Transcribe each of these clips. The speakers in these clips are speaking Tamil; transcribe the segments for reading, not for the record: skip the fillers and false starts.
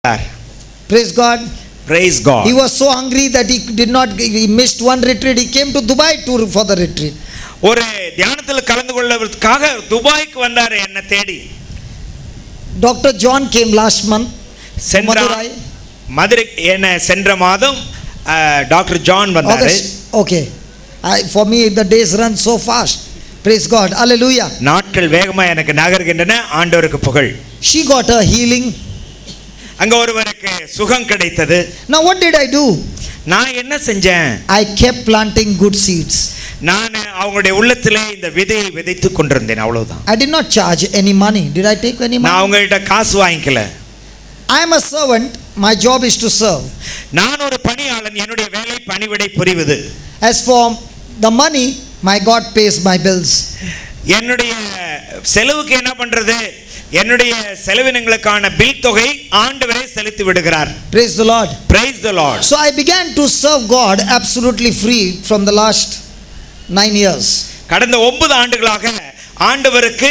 Praise God. Praise God. He was so hungry that he missed one retreat. He came to Dubai for the retreat. ஒரு தியானத்தில் கலந்து கொள்வதற்காக துபாய்க்கு வந்தார் என்ன தேடி. Dr. John came last month. Madurai என்ன சென்ற மாதம் டாக்டர் ஜான் வந்தார். Okay. For me the days run so fast. Praise God. Hallelujah. நாட்கள் வேகமா எனக்கு நகர்கின்றன. ஆண்டவருக்கு புகழ். She got her healing. அங்க ஒருவருக்கு சுகம் கிடைத்தது. Now what did I do? நான் என்ன செஞ்சேன்? I kept planting good seeds. நான் அவங்களுடைய உள்ளத்திலே இந்த விதையை விதைத்துக் கொண்டிருந்தேன். அவ்வளவுதான். I did not charge any money. Did I take any money? நான் அவங்கள்ட்ட காசு வாங்கிக்கல. I am a servant. My job is to serve. நான் ஒரு பணியாளன். என்னுடைய வேலை பணிவிடை புரிவது. As for the money, my God pays my bills. என்னுடைய செலவுக்கு என்ன பண்றது? என்னுடைய செலவினங்களுக்கான பில் தொகை ஆண்டவரே செலுத்தி விடுகிறார். Praise the Lord. Praise the Lord. So I began to serve God absolutely free from the last 9 years. கடந்த 9 ஆண்டுகளாக ஆண்டவருக்கு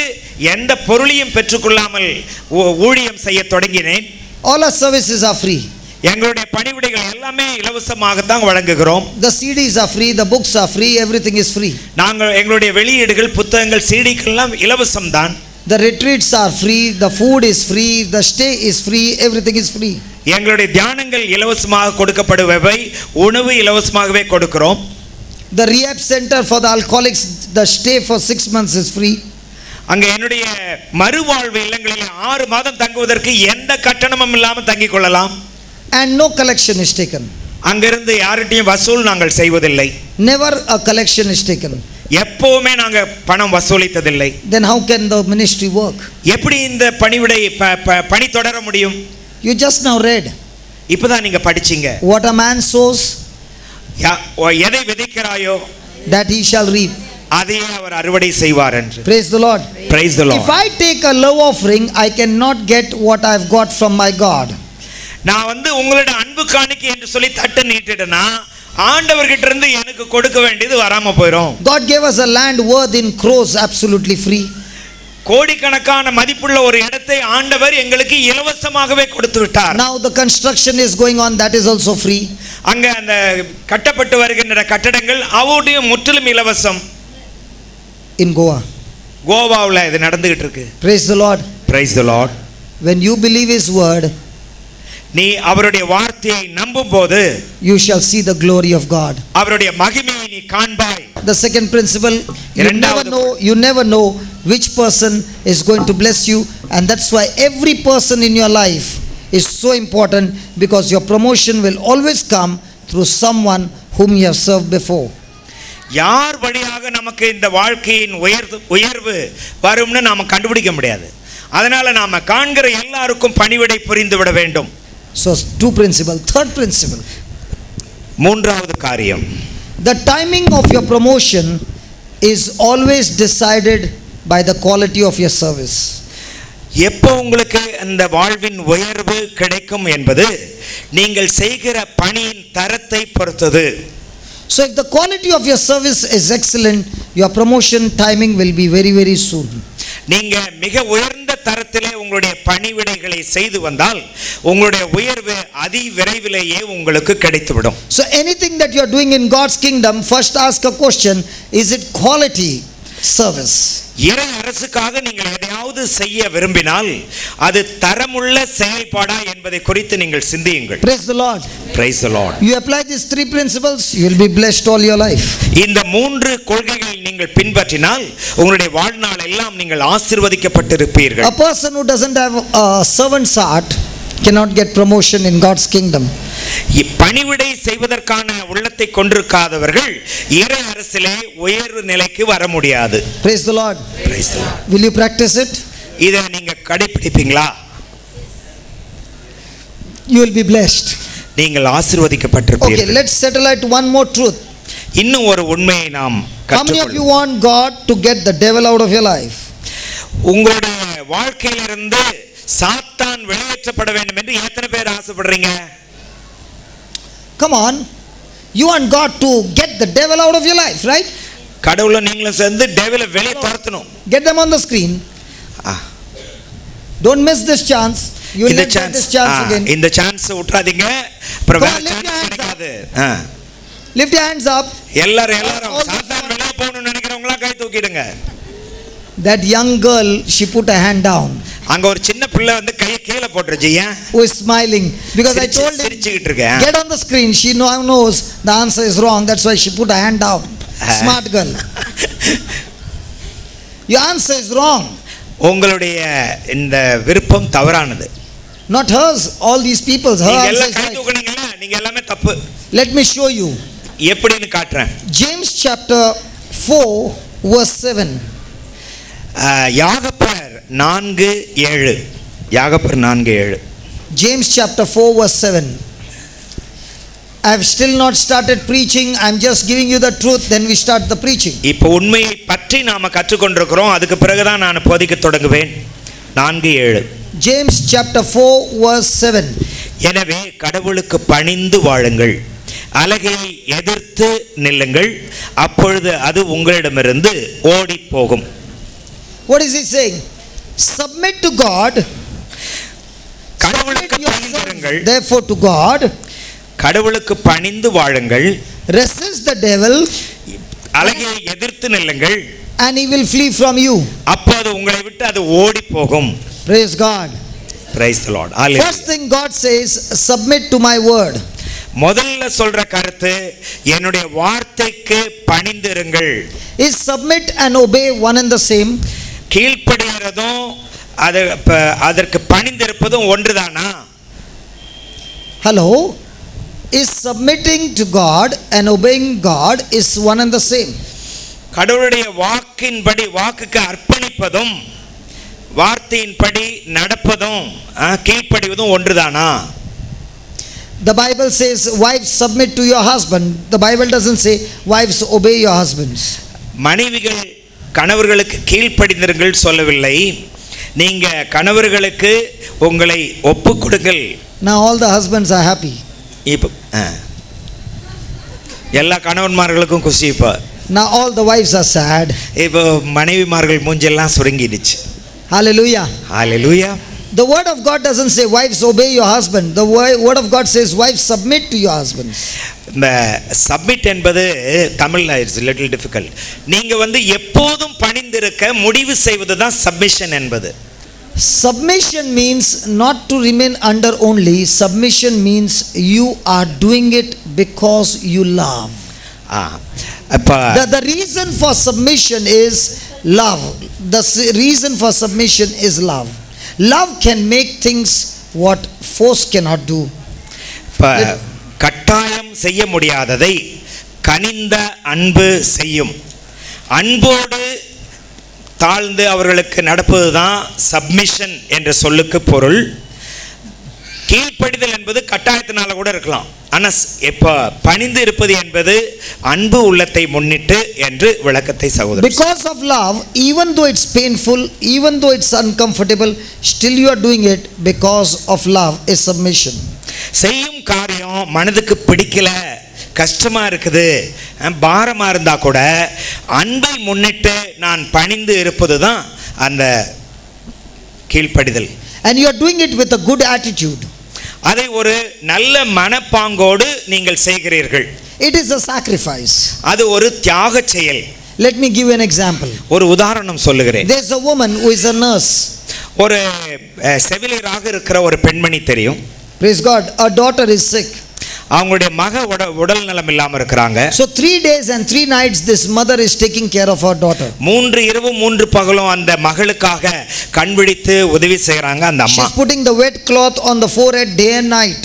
எந்த பொருளையும் பெற்றுக்கொள்ளாமல் ஊழியம் செய்ய தொடங்கினேன். All our services are free. எங்களுடைய பணிவிடைகள் எல்லாமே இலவசமாக தான் வழங்குகிறோம். The CDs are free, the books are free, everything is free. நாங்கள் எங்களுடைய வெளியீடுகள் புத்தகங்கள் சிடிக்கள் எல்லாம் இலவசம் தான். The retreats are free, the food is free, the stay is free, everything is free. எங்களுடைய தியானங்கள் இலவசமாக கொடுக்கப்படுபவை, உணவு இலவசமாகவே கொடுக்கிறோம். The rehab center for the alcoholics, the stay for 6 months is free. அங்க என்னுடைய மறுவாழ்வு இல்லங்களில் 6 மாதம் தங்குவதற்கு எந்த கட்டணமும் இல்லாமல் தங்கிக் கொள்ளலாம். And no collection is taken. அங்கிருந்து யார்கிட்டயும் வசூல் நாங்கள் செய்வதில்லை. Never a collection is taken. எப்பவுமே நாங்க பணம் வசூலித்ததில்லை. Then how can the ministry work? எப்படி இந்த பணிவிடை பணி தொடர முடியும்? You just now read. இப்பதான் நீங்க படிச்சீங்க. What a man sows, எதை விதைக்கிறாயோ that he shall reap. அதையே அவர் அறுவடை செய்வார் என்று. Praise the Lord. Praise the Lord. If I take a love offering, I cannot get what I've got from my God. நான் உங்களுடைய அன்பு காணிக்கை என்று சொல்லி தட்ட நீட்டிட்டேனா ஆண்டவர்கிட்ட இருந்து எனக்கு கொடுக்க வேண்டியது வராம போயிடும். God gave us a land worth in crores absolutely free. கோடிக்கணக்கான மதிப்புள்ள ஒரு இடத்தை ஆண்டவர் எங்களுக்கு இலவசமாகவே கொடுத்து விட்டார். Now the construction is going on, that is also free. அங்க அந்த கட்டப்பட்டு வருகின்ற கட்டடங்கள் அவருடைய முற்றிலும் இலவசம். In Goa. கோவாவுல இது நடந்துகிட்டு இருக்கு. Praise the Lord. Praise the Lord. When you believe his word, நீ அவருடைய வார்த்தையை நம்பும்போது you shall see the glory of God. அவருடைய மகிமையை நீ காண்பாய். The second principle, you never know which person is going to bless you, and that's why every person in your life is so important, because your promotion will always come through someone whom you have served before. யார் வழியாக நமக்கு இந்த வாழ்க்கையின் உயர்வு வரும்னு நாம கண்டுபிடிக்க முடியாது. அதனால நாம காண்கிற எல்லாருக்கும் பணிவிடை புரிந்து விட வேண்டும். So two principle. Third principle, மூன்றாவது காரியம், the timing of your promotion is always decided by the quality of your service. எப்போ உங்களுக்கு அந்த வாழ்வின் உயர்வு கிடைக்கும் என்பது நீங்கள் செய்கிற பணியின் தரத்தை பொறுத்தது. So if the quality of your service is excellent, your promotion timing will be very, very soon. நீங்க மிக உயர்ந்த தரத்திலே உங்களுடைய பணிவிடைகளை செய்து வந்தால் உங்களுடைய உயர்வு அதி விரைவிலேயே உங்களுக்கு கிடைத்துவிடும். So anything that you are doing in God's kingdom, first ask a question, is it quality service? இறை அரசுக்காக நீங்கள் எதையாவது செய்ய விரும்பினால் அது தரமுள்ள செயல்பாடா என்பதை குறித்து நீங்கள் சிந்தியுங்கள். Praise the Lord. Praise the Lord. You apply these 3 principles, you will be blessed all your life. இந்த 3 கொள்கைகளை நீங்கள் பின்பற்றினால் உங்களுடைய வாழ்நாள் எல்லாம் நீங்கள் ஆசீர்வதிக்கப்பட்டிருப்பீர்கள். A person who doesn't have a servant's heart cannot get promotion in God's kingdom. பணிவிடை செய்வதற்கான உள்ளத்தை கொண்டிருக்காதவர்கள் இறை அரசிலே உயர்வு நிலைக்கு வர முடியாது. Praise the Lord. Praise the Lord. Will you practice it? இதை நீங்க கடைபிடிப்பீங்களா? You will be blessed. நீங்கள் ஆசீர்வதிக்கப்பட்டிருப்பீர்கள். Okay, let's settle at one more truth. இன்னும் ஒரு உண்மையை நாம் How many of you want God to get the devil out of your life? உங்களுடைய வாழ்க்கையிலிருந்து சாத்தான் வெளியேற்றப்பட வேண்டும் என்று எத்தனை பேர் ஆசைப்படுறீங்க? Come on. You want God to get the devil out of your life, right? கடவுளை நீங்களும் சேர்ந்து டெவிலை வெளியே துரத்தணும். Get them on the screen. Don't miss this chance. You will not get this chance again. இந்த சான்ஸ் விட்டுறாதீங்க, அப்புறம் வேற Lift your சான்ஸ் hands கிடைக்காது. Lift your hands up. எல்லாரும் சாத்தான் வெளியே போகணும்னு நினைக்கிறவங்களா கை தூக்கிடுங்க. That young girl, she put her hand down. அங்க ஒரு சின்ன பிள்ளை வந்து கையை கீழே போட்டுருச்சு. ஏன்? Who is smiling because I told him சிரிச்சிட்டு இருக்கேன். get on the screen. She knows the answer is wrong. That's why she put her hand down. Smart girl. Your answer is wrong. உங்களுடைய இந்த விருப்பம் தவறானது. Not hers. All these people's. Her நீங்க answer எல்லாம் is கை right. தூக்குனீங்கல்ல, நீங்க எல்லாமே தப்பு. Let me show you. எப்படின்னு காட்டுறேன். James chapter 4 verse 7. யாகப்பர் 4:7. யாகப்பர் 4:7. James chapter 4 verse 7. I have still not started preaching. I am just giving you the truth, then we start the preaching. இப்போ உண்மையை பற்றி நாம கற்றுக்கொண்டிருக்கிறோம், அதுக்கு பிறகுதான் நான் போதிக்க தொடங்குவேன். 4:7. James chapter 4 verse 7. எனவே கடவுளுக்கு பணிந்து வாழுங்கள், அலகையை எதிர்த்து நில்லுங்கள், அப்பொழுது அது உங்களிடமிருந்து ஓடி போகும். What is he saying? Submit to God. கடவுளுக்கு பணிந்திருங்கள், Therefore to God. கடவுளுக்கு பணிந்து வாழுங்கள், Resist the devil, அலகையை எதிர்த்து நில்லுங்கள், and he will flee from you. அப்போது உங்களை விட்டு அது ஓடி போகும். Praise God. Praise the Lord. First thing God says, submit to my word. முதல்ல சொல்ற கருத்து, என்னுடைய வார்த்தைக்கு பணிந்திருங்கள். Is submit and obey one and the same? கீழ்ப்படிகிறதும் அதற்கு பணிந்திருப்பதும் ஒன்றுதானா? Hello? Is submitting to God and obeying God is one and the same? கடவுளுடைய வாக்கின்படி, வாக்குக்கு அர்ப்பணிப்பதும் வார்த்தையின்படி நடப்பதும் கீழ்ப்படிவதும் ஒன்றுதானா? The Bible says wives submit to your husband. The Bible doesn't say wives obey your husbands. மனைவிகள் கணவர்களுக்கு கீழ்ப்படிந்திருங்கள் சொல்லவில்லை, நீங்க கணவர்களுக்கு உங்களை ஒப்புக் கொடுங்கள். Now all the husbands are happy. இப்போ எல்லா கணவன்மார்களுக்கும் குஷி. இப்போ Now all the wives are sad. இப்போ மனைவிமார்கள் மூஞ்செல்லாம் சுருங்கிடுச்சு. Hallelujah. Hallelujah. The word of God doesn't say wives obey your husband. The word of God says wives submit to your husbands. இந்த சப்மிட் என்பது தமிழ்ல இட்ஸ் லிட்டில் டிஃபிகல்ட். நீங்க வந்து எப்போதும் பணிந்திருக்க முடிவு செய்வது தான் சப்மிஷன் என்பது. Submission means not to remain under only. Submission means you are doing it because you love. The reason for submission is love. The reason for submission is love. Love can make things what force cannot do. கட்டாயம் செய்ய முடியாததை கனிந்த அன்பு செய்யும். அன்போடு தாழ்ந்து அவர்களுக்கு நடப்பதுதான் சப்மிஷன் என்ற சொல்லுக்கு பொருள். கீழ்ப்படிதல் என்பது கட்டாயத்தினால கூட இருக்கலாம், ஆனால் இப்போ பணிந்து இருப்பது என்பது அன்பு உள்ளத்தை முன்னிட்டு என்று விளக்கத்தை சகோதரர். Because of love, even though it's painful, even though it's uncomfortable, still you are doing it because of love is submission. செய்யும் காரியம் மனதுக்கு பிடிக்கல, கஷ்டமா இருக்குது, பாரமா இருந்தா கூட அன்பை முன்னிட்டு நான் பணிந்து இருப்பது தான் அந்த கீழ்ப்படிதல். And you are doing it with a good attitude. அதை ஒரு நல்ல மனப்பாங்கோடு நீங்கள் செய்கிறீர்கள். It is a sacrifice. அது ஒரு தியாக செயல். Let me give you an example. ஒரு உதாரணம் சொல்லுகிறேன். There's a woman who is a nurse. ஒரு செவிலியராக இருக்கிற ஒரு பெண்மணி தெரியும். Praise God. Her daughter is sick. அவங்களுடைய மக உடல் நலம் இல்லாம இருக்கிறாங்க. So 3 days and 3 nights this mother is taking care of her daughter. 3 இரவும் 3 பகலும் அந்த மகளுக்காக கண்விழித்து உதவி செய்றாங்க அந்த அம்மா. She's putting the wet cloth on the forehead day and night.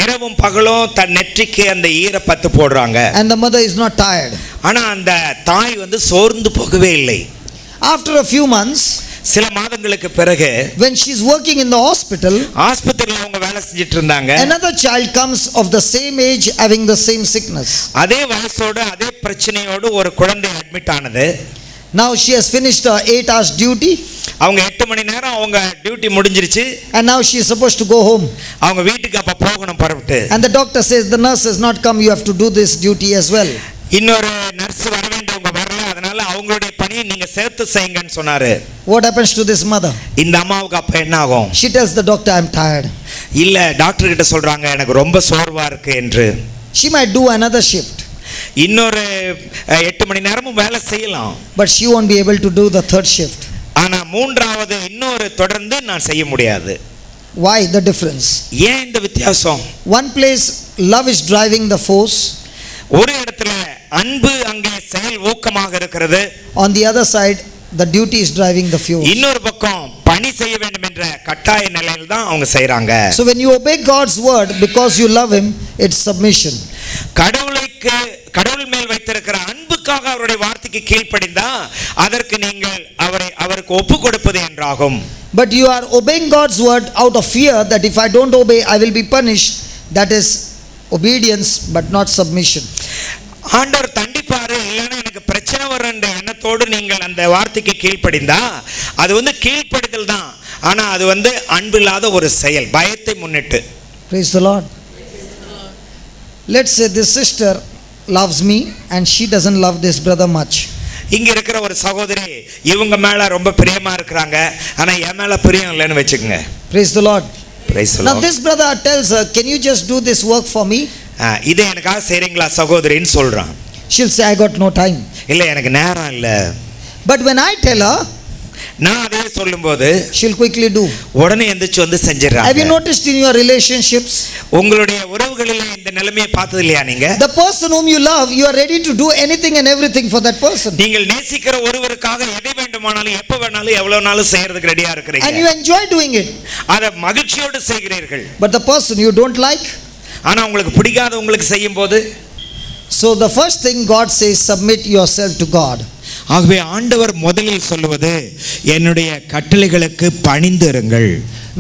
இரவும் பகலும் தன் நெற்றிக்கு அந்த ஈரப்பத்து போடுறாங்க. And the mother is not tired. ஆனா அந்த தாய் வந்து சோர்ந்து போகவே இல்லை. After a few months, சில மாதங்களுக்கு பிறகு when she's working in the hospital, ஆஸ்பத்திரியில அவங்க வேலை செஞ்சிட்டு இருந்தாங்க. another child comes of the same age having the same sickness. அதே வயசோட அதே பிரச்சனையோடு ஒரு குழந்தை அட்மிட் ஆனது. Now she has finished her 8 hours duty. அவங்க 8 மணி நேரம் அவங்க டியூட்டி முடிஞ்சிருச்சு. And now she is supposed to go home. அவங்க வீட்டுக்கு அப்ப போகணும் பரவிட்டு. And the doctor says the nurse has not come, you have to do this duty as well. இன்னொரு நர்ஸ் வர வேண்டியவங்க வரல, அதனால அவங்களுடைய பணியை நீங்க சேர்த்து செய்யுங்கன்னு சொன்னாரு. What happens to this mother? இந்த அம்மாவுக்கு அப்ப என்ன ஆகும்? She tells the doctor, I'm tired. இல்ல டாக்டர் கிட்ட சொல்றாங்க எனக்கு ரொம்ப சோர்வா இருக்கு என்று. She might do another shift. இன்னொரு 8 மணி நேரமும் வேலை செய்யலாம். But she won't be able to do the third shift. ஆனா மூன்றாவது இன்னொரு தொடர்ந்து நான் செய்ய முடியாது. Why the difference? ஏன் இந்த வித்தியாசம்? One place love is driving the force. ஒரு இடத்துல அன்பு அங்கே செயல் ஊக்கமாக இருக்கிறது. On the other side the duty is driving the fuel. இன்னொரு பக்கம் பணி செய்ய வேண்டும் என்ற கட்டாய நிலையில் தான் அவங்க செய்றாங்க. So when you obey God's word because you love him, it's submission. கடவுள் மேல் வைத்திருக்கிற அன்புக்காக அவருடைய வார்த்தைக்கு கீழ்ப்படிந்தா அதற்கு நீங்கள் அவருக்கு ஒப்பு கொடுப்பது என்றாகும். But you are obeying God's word out of fear that if I don't obey I will be punished. That is obedience but not submission. ஆண்டவர் தண்டிப்பாரு இல்லைன்னா எனக்கு பிரச்சனை வருன்ற எண்ணத்தோடு நீங்கள் அந்த வார்த்தைக்கு கீழ்ப்படிந்தா அது கீழ்ப்படிதல் தான். ஆனா அது அன்பில்லாத ஒரு செயல், பயத்தை முன்னிட்டு. Praise the Lord. Let's say this sister loves me and she doesn't love this brother much. இங்க இருக்கிற ஒரு சகோதரி இவங்க மேல ரொம்ப பிரியமா இருக்காங்க, ஆனா என் மேல பிரியம் இல்லைன்னு வெச்சுக்கங்க. Praise the Lord. Praise the Lord. Now this brother tells her, can you just do this work for me? இதை எனக்காக செய்றீங்களா சகோதரின்னு சொல்றான். She'll say, I got no time. இல்ல எனக்கு நேரம் இல்ல. But when I tell her, நான் அதே சொல்லும்போது she'll quickly do. உடனே எந்திரிச்சு செஞ்சிராங்க. Have you noticed in your relationships? உங்களுடைய உறவுகளிலே இந்த நிலைமையை பார்த்தது இல்லையா நீங்க? The person whom you love, you are ready to do anything and everything for that person. நீங்கள் நேசிக்கிற ஒருவருக்காக எதை வேண்டுமானாலும் எப்ப வேணாலும் எவ்வளவு நாளும் செய்யறதுக்கு ரெடியா இருக்கீங்க. And you enjoy doing it. அத மகிழ்ச்சியோடு செய்கிறீர்கள். But the person you don't like, ஆனா உங்களுக்கு பிடிக்காத உங்களுக்கு செய்யும்போது, so the first thing God says, submit yourself to God. ஆகவே ஆண்டவர் முதலில் சொல்லுவது என்னுடைய கட்டளைகளுக்கு பணிந்து இருங்கள்.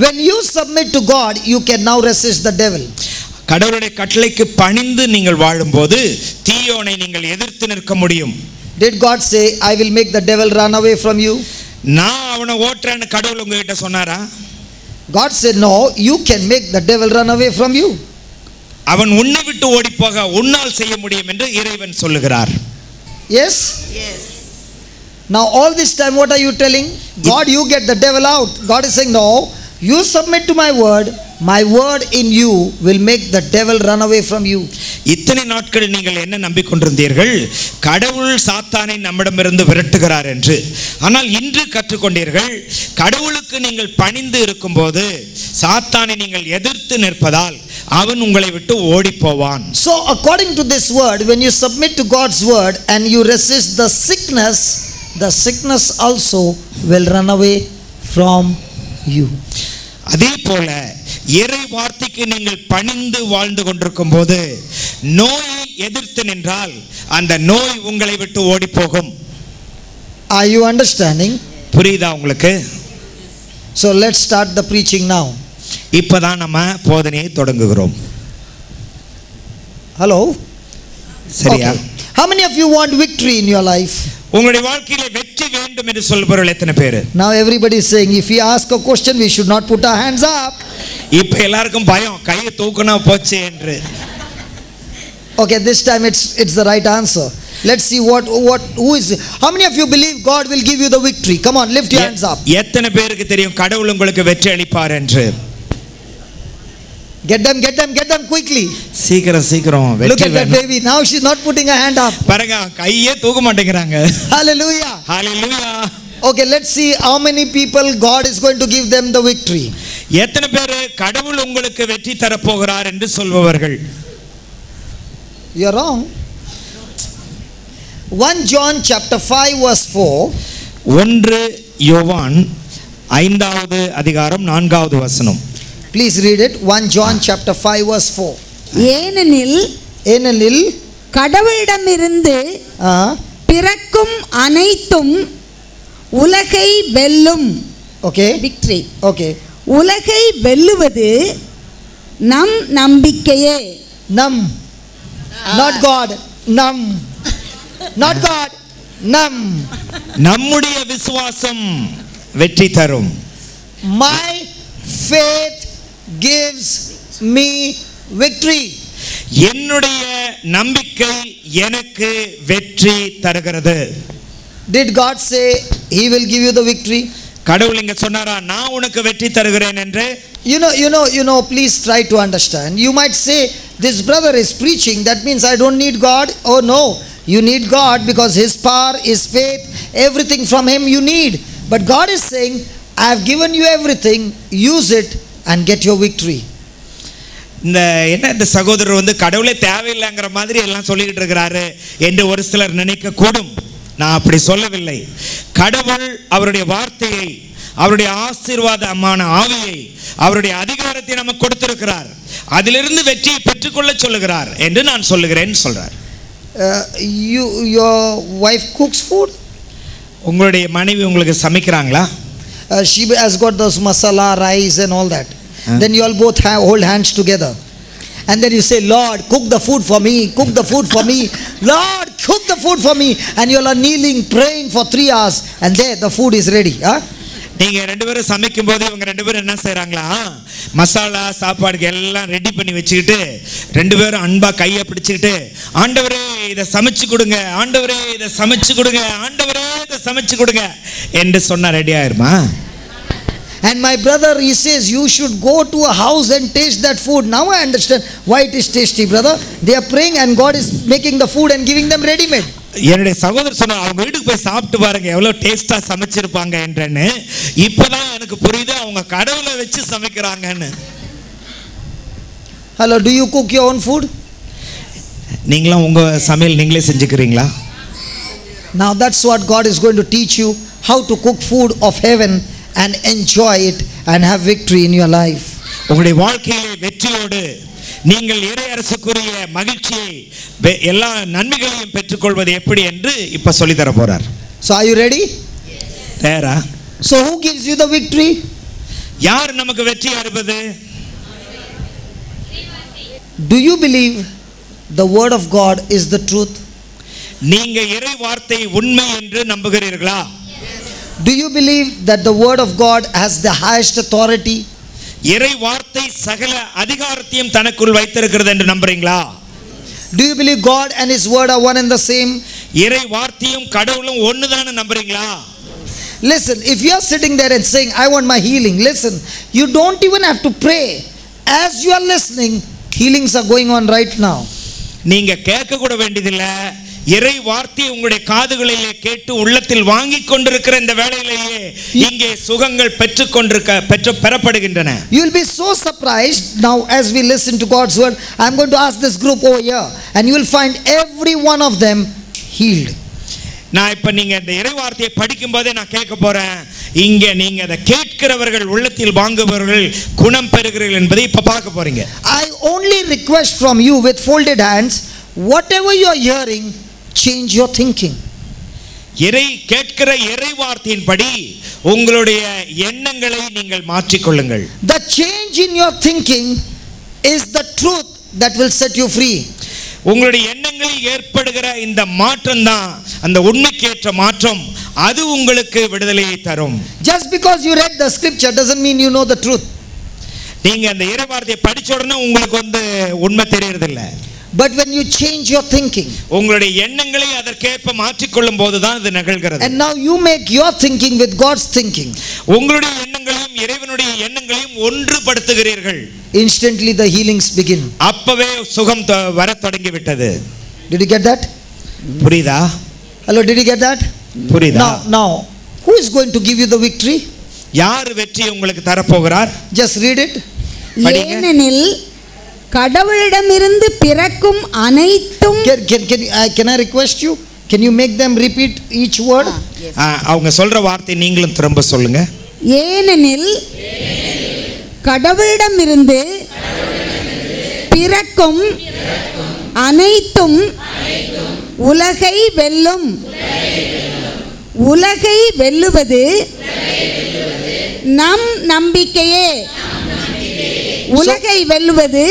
When you submit to God, you can now resist the devil. கடவுளுடைய கட்டளைக்கு பணிந்து நீங்கள் வாழும்போது தீயோனை நீங்கள் எதிர்த்து நிற்க முடியும். Did God say, I will make the devil run away from you? நான் அவனை ஓட்றேன்னு கடவுள் உங்ககிட்ட சொன்னாரா? God said, no, you can make the devil run away from you. அவன் உன்னை விட்டு ஓடி போக உன்னால் செய்ய முடியும் என்று இறைவன் சொல்லுகிறார். Yes? Yes. Now all this time what are you telling? God, you get the devil out. God is saying, no, you submit to my word in you will make the devil run away from you. இத்தனை நாட்கள் நீங்கள் என்ன நம்பிக்கொண்டிருந்தீர்கள்? கடவுள் சாத்தானை நம்மிடமிருந்து விரட்டுகிறார் என்று. ஆனால் இன்று கற்றுக்கொண்டீர்கள் கடவுளுக்கு நீங்கள் பணிந்து இருக்கும்போது சாத்தானை நீங்கள் எதிர்த்து நிற்பதால் அவன் உங்களை விட்டு ஓடி போவான். So according to this word, when you submit to God's word and you resist the sickness also will run away from you. அதே போல இறை வார்த்தைக்கு நீங்கள் பணிந்து வாழ்ந்து கொண்டிருக்கும் போது நோயை எதிர்த்து நின்றால் அந்த நோய் உங்களை விட்டு ஓடி போகும். Are you understanding? புரியுதா உங்களுக்கு? So let's start the preaching now. இப்பதான் நம்ம போதனையை தொடங்குகிறோம். Hello? சரியா? Okay. How many of you want victory in your life? உங்களுடைய வாழ்க்கையில வெற்றி வேண்டும் என்று சொல்பவர்கள் எத்தனை பேர்? Now everybody is saying if we ask a question we should not put our hands up. இப்ப எல்லாருக்கும் பயம் கையை தூக்குனா போச்சு என்று. Okay, this time it's the right answer. Let's see who is. How many of you believe God will give you the victory? Come on, lift your hands up. எத்தனை பேருக்கு தெரியும் கடவுள் உங்களுக்கு வெற்றி அளிப்பார் என்று? Get them quickly. சீக்கிரம் Look at that baby. Now she's not putting her hand up. பாருங்க கையே தூக்க மாட்டேங்கறாங்க. Hallelujah. Hallelujah. Okay, let's see how many people God is going to give them the victory. எத்தனை பேர் கடவுள் உங்களுக்கு வெற்றி தர போகிறார் என்று சொல்பவர்கள்? You're wrong. 1 John chapter 5 verse 4. 1 யோவான் 5வது அதிகாரம் 4வது வசனம். Please read it. 1 John chapter 5 verse 4. ஏனெனில் கடவுளிடமிருந்து பிறக்கும் அனைத்தும் உலகை வெல்லும். Okay. Victory. Okay. உலகை வெல்லுவது நம் நம்பிக்கையே. Not God. Not God. நம்முடைய விசுவாசம் வெற்றி தரும். My faith gives me victory. என்னுடைய நம்பிக்கை எனக்கு வெற்றி தருகிறது. Did God say He will give you the victory? கடவுள் இங்க சொன்னாரா நான் உனக்கு வெற்றி தருகிறேன் என்று? You know, please try to understand. You might say, this brother is preaching, that means I don't need God. Oh no, you need God because His power, His faith, everything from Him you need. But God is saying, I have given you everything, use it and get your victory. இந்த சகோதரர் வந்து கடவுளே தேவையில்லைங்கிற மாதிரி எல்லாம் சொல்லிக்கிட்டு இருக்கிறாரு என்று ஒரு சிலர் நினைக்க கூடும். நான் அப்படி சொல்லவில்லை. கடவுள் அவருடைய வார்த்தையை, அவருடைய ஆசீர்வாதமான ஆவியை, அவருடைய அதிகாரத்தை நமக்கு கொடுத்திருக்கிறார். அதிலிருந்து வெற்றியை பெற்றுக்கொள்ள சொல்லுகிறார் என்று நான் சொல்லுகிறேன் சொல்றார். Your wife cooks food? உங்களுடைய மனைவி உங்களுக்கு சமைக்கிறாங்களா? She has got those masala, rice and all that. Then you all both hold hands together. And then you say, Lord, cook the food for me, cook the food for me. Lord, cook the food for me. And you all are kneeling, praying for 3 hours. And there the food is ready. நீங்க ரெண்டு பேரும் சமைக்கும் போது இவங்க ரெண்டு பேரும் என்ன செய்றாங்களா, மசாலா சாப்பாடுக்கு எல்லாம் ரெடி பண்ணி வச்சுக்கிட்டு ரெண்டு பேரும் அன்பா கையை பிடிச்சிக்கிட்டு, ஆண்டவரே இதை சமைச்சு கொடுங்க, ஆண்டவரே இதை சமைச்சு கொடுங்க, ஆண்டவரே இதை சமைச்சு கொடுங்க என்று சொன்னா ரெடி ஆயிருமா? And my brother, he says, you should go to a house and taste that food. Now I understand why it is tasty, brother. They are praying and God is making the food and giving them ready made. என்னுடைய சகோதரர் சொன்னார், அவங்க வீட்டுக்கு போய் சாப்பிட்டு பாருங்க எவ்வளவு டேஸ்டா சமைச்சிருப்பாங்க என்றன்னு. இப்பதான் எனக்கு புரியுது அவங்க கடவுளை வச்சு சமைக்கிறாங்கன்னு. Hello, do you cook your own food? நீங்களும் உங்க சமையல் நீங்களே செஞ்சுக்கிறீங்களா? Now that's what God is going to teach you, how to cook food of heaven and enjoy it and have victory in your life. உங்களுடைய வாழ்க்கையிலே வெற்றியோடு நீங்கள் இறையரசுக்குரிய மகிழ்ச்சியை எல்லா நன்மைகளையும் பெற்றுக்கொள்வது எப்படி என்று இப்ப சொல்லி தர போறார். So are you ready? தயாரா? So who gives you the victory? யார் நமக்கு வெற்றி அளிப்பது? Do you believe the word of God is the truth? நீங்க இறை வார்த்தை உண்மை என்று நம்புகிறீர்களா? Do you believe that the word of God has the highest authority? இறை வார்த்தை சகல அதிகாரத்தையும் தனக்குள் வைத்திருக்கிறது என்று நம்புறீங்களா? Do you believe God and His word are one and the same? இறை வார்த்தையும் கடவுளும் ஒண்ணுதான்னு நம்புறீங்களா? Listen, if you are sitting there and saying, I want my healing, listen, you don't even have to pray. As you are listening, healings are going on right now. நீங்க கேட்க கூட வேண்டியதில்லை. இறை வார்த்தை உங்களுடைய காதுகளிலே கேட்டு உள்ளத்தில் வாங்கி கொண்டிருக்கிற இந்த வேளையிலேயே இங்கே சுகங்கள் பெறப்படுகின்றன. You will be so surprised now as we listen to God's word. I am going to ask this group over here and you will find every one of them healed. நான் இப்ப நீங்க இந்த இறை வார்த்தையை படிக்கும் போதே நான் கேட்க போறேன், இங்க நீங்க அதை கேட்கிறவர்கள் உள்ளத்தில் வாங்குபவர்கள் குணம் பெறுகிறீர்கள் என்பதை இப்ப பார்க்க போறீங்க. I only request from you with folded hands, whatever you are hearing, change your thinking. கேட்கிற இறை வார்த்தையின்படி உங்களுடைய எண்ணங்களை நீங்கள் மாற்றிக் கொள்ளுங்கள். The change in your thinking is the truth that will set you free. உங்களுடைய எண்ணங்களில் ஏற்படுகிற இந்த மாற்றம் தான் அந்த உண்மைக்கேற்ற மாற்றம். அது உங்களுக்கு விடுதலையை தரும். Just because you read the scripture doesn't mean you know the truth. நீங்க அந்த இறை வார்த்தையை படிச்ச உடனே உங்களுக்கு உண்மை தெரியறது இல்ல. But when you change your thinking, உங்களுடைய எண்ணங்களை அதற்கேற்ப மாற்றிக் கொள்ளும் போதுதான் இது நிகழ்கிறது. and now you make your thinking with God's thinking, உங்களுடைய எண்ணங்களையும் இறைவனுடைய எண்ணங்களையும் ஒன்றுபடுத்துகிறீர்கள். Instantly the healings begin. அப்பவே சுகம் வர தொடங்கி விட்டது. Did you get that? புரியுதா? Hello, did you get that? புரியுதா? Now who is going to give you the victory? யார் வெற்றி உங்களுக்கு தர போகிறார்? Just read it. ஏனெனில் கடவுளிடமிருந்து பிறக்கும் அனைத்தும். Can I request you? Can you make them repeat each word? அவங்க சொல்ற வார்த்தை நீங்களும் திரும்ப சொல்லுங்க. ஏனெனில் கடவுளிடமிருந்து பிறக்கும் அனைத்தும் உலகை வெல்லும். உலகை வெல்லுவது நம் நம்பிக்கையே. உலகை வெல்லுவது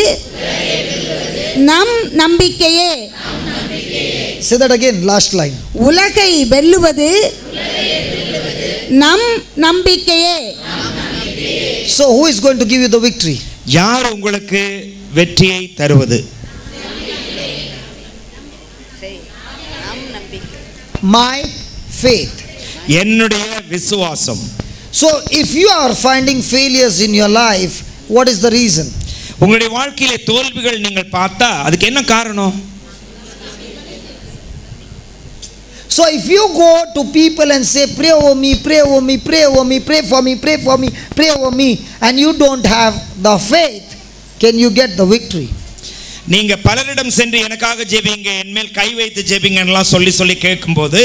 நம் நம்பிக்கையே. Say that again, last line. உலகை வெல்லுவது நம் நம்பிக்கையே. So who is going to give you the victory? யார் உங்களுக்கு வெற்றியை தருவது? My faith. என்னுடைய விசுவாசம். So if you are finding failures in your life, what is the reason? உங்களுடைய வாழ்க்கையிலே தோல்விகள் நீங்கள் பார்த்தா அதுக்கு என்ன காரணம்? So if you go to people and say, pray over me, pray over me, pray over me, pray for me, pray for me, pray over me, and you don't have the faith, can you get the victory? நீங்க பலரிடம் சென்று எனக்காக ஜெபிங்க, என்மேல் கை வைத்து ஜெபிங்கன்னுலாம் சொல்லி சொல்லி கேட்கும்போது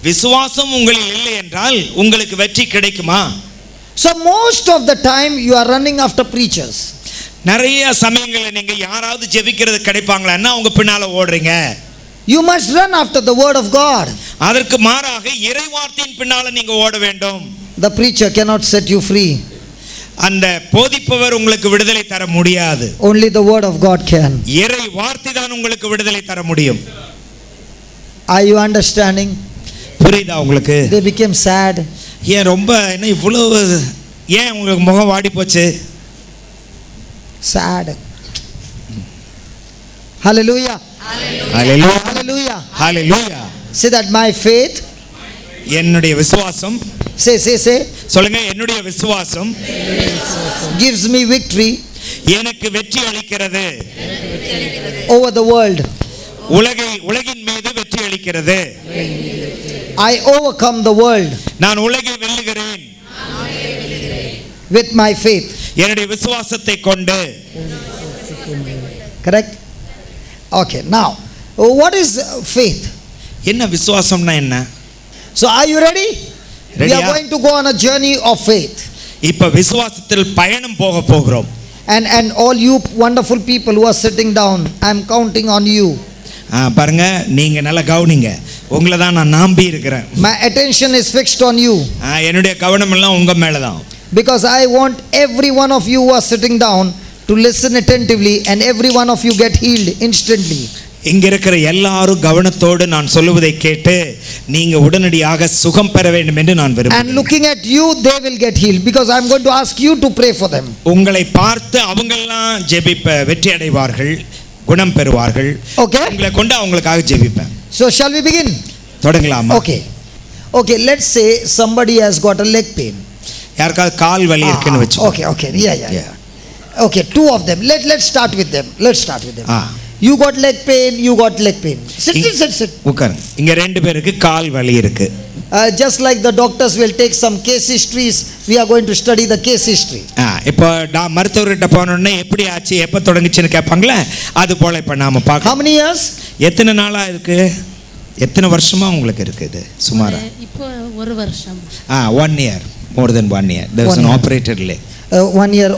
விசுவாசம் உங்களில் இல்லை என்றால் உங்களுக்கு வெற்றி கிடைக்குமா? So most of the time you are running after preachers. நிறைய சமயங்களில் நீங்க யாராவது ஜெபிக்கிறது கிடைப்பாங்களான்னா அவங்க பின்னால ஓடுறீங்க. You must run after the word of God. அதற்கு மாறாக இறைவார்த்தையின் பின்னால நீங்க ஓட வேண்டும். The preacher cannot set you free. அந்த போதிப்பவர் உங்களுக்கு விடுதலை தர முடியாது. Only the word of God can. இறை வார்த்தை தான் உங்களுக்கு விடுதலை தர முடியும். Are you understanding? புரியுதா உங்களுக்கு? They became sad. ஏன் ரொம்ப என்ன இவ்வளவு ஏன் உங்களுக்கு முகம் வாடி போச்சு? Sad. Hallelujah. Hallelujah. Hallelujah. Hallelujah. Say that my faith. என்னுடைய விசுவாசம். Say. சொல்லுங்க, என்னுடைய விசுவாசம் Gives me victory எனக்கு வெற்றி அளிக்கிறது. over the world. உலகின் மீது வெற்றி அளிக்கிறது. I overcome the world நான் உலகை வெல்லுகிறேன் with my faith. என்னுடைய விசுவாசத்தை கொண்டு. Correct? Okay, now what is faith? என்ன விசுவாசம்னா என்ன? So are you ready? We Ready, are yeah. going to go on a journey of faith. இப்ப விசுவாசத்தில் பயணம் போக போகிறோம். And all you wonderful people who are sitting down, I am counting on you. பாருங்க, நீங்க நல்லா கவனிங்க. உங்களை தான் நான் நம்பி இருக்கிறேன். My attention is fixed on you. என்னுடைய கவனம் எல்லாம் உங்க மேல தான். Because I want every one of you who are sitting down to listen attentively and every one of you get healed instantly. இங்க இருக்கிற எல்லாரும் கவனத்தோடு நான் சொல்லுவதை கேட்டு நீங்க உடனடியாக சுகம் பெற வேண்டும் என்று நான் விரும்புகிறேன். And looking at you, they will get healed because I am going to ask you to pray for them. உங்களை பார்த்து அவங்கெல்லாம் வெற்றி அடைவார்கள், குணம் பெறுவார்கள். Okay? உங்களை கொண்டு அவங்களுக்காக ஜெபிப்பேன். So shall we begin? தொடங்கலாமா? Okay, let's say somebody has got a leg pain. யாருக்காவது கால் வலி இருக்குன்னு வெச்சு. Okay. Yeah. Okay, two of them. Let's start with them. You got leg pain. Sit. உட்காருங்க. இங்க ரெண்டு பேருக்கு கால் வலி இருக்கு. Just like the doctors will take some case histories, we are going to study the case history. இப்போ மருத்துவர்கிட்ட போனோடனே எப்படி ஆச்சு, எப்ப தொடங்குச்சுன்னு கேட்பாங்களே, அது போல இப்ப நாம பார்க்கலாம். How many years? எத்தனை நாளா இருக்கு? எத்தனை வருஷமா உங்களுக்கு இருக்கு இது? சுமாரா இப்போ ஒரு வருஷம். 1 year, more than 1 year. There was an operated leg. 1 year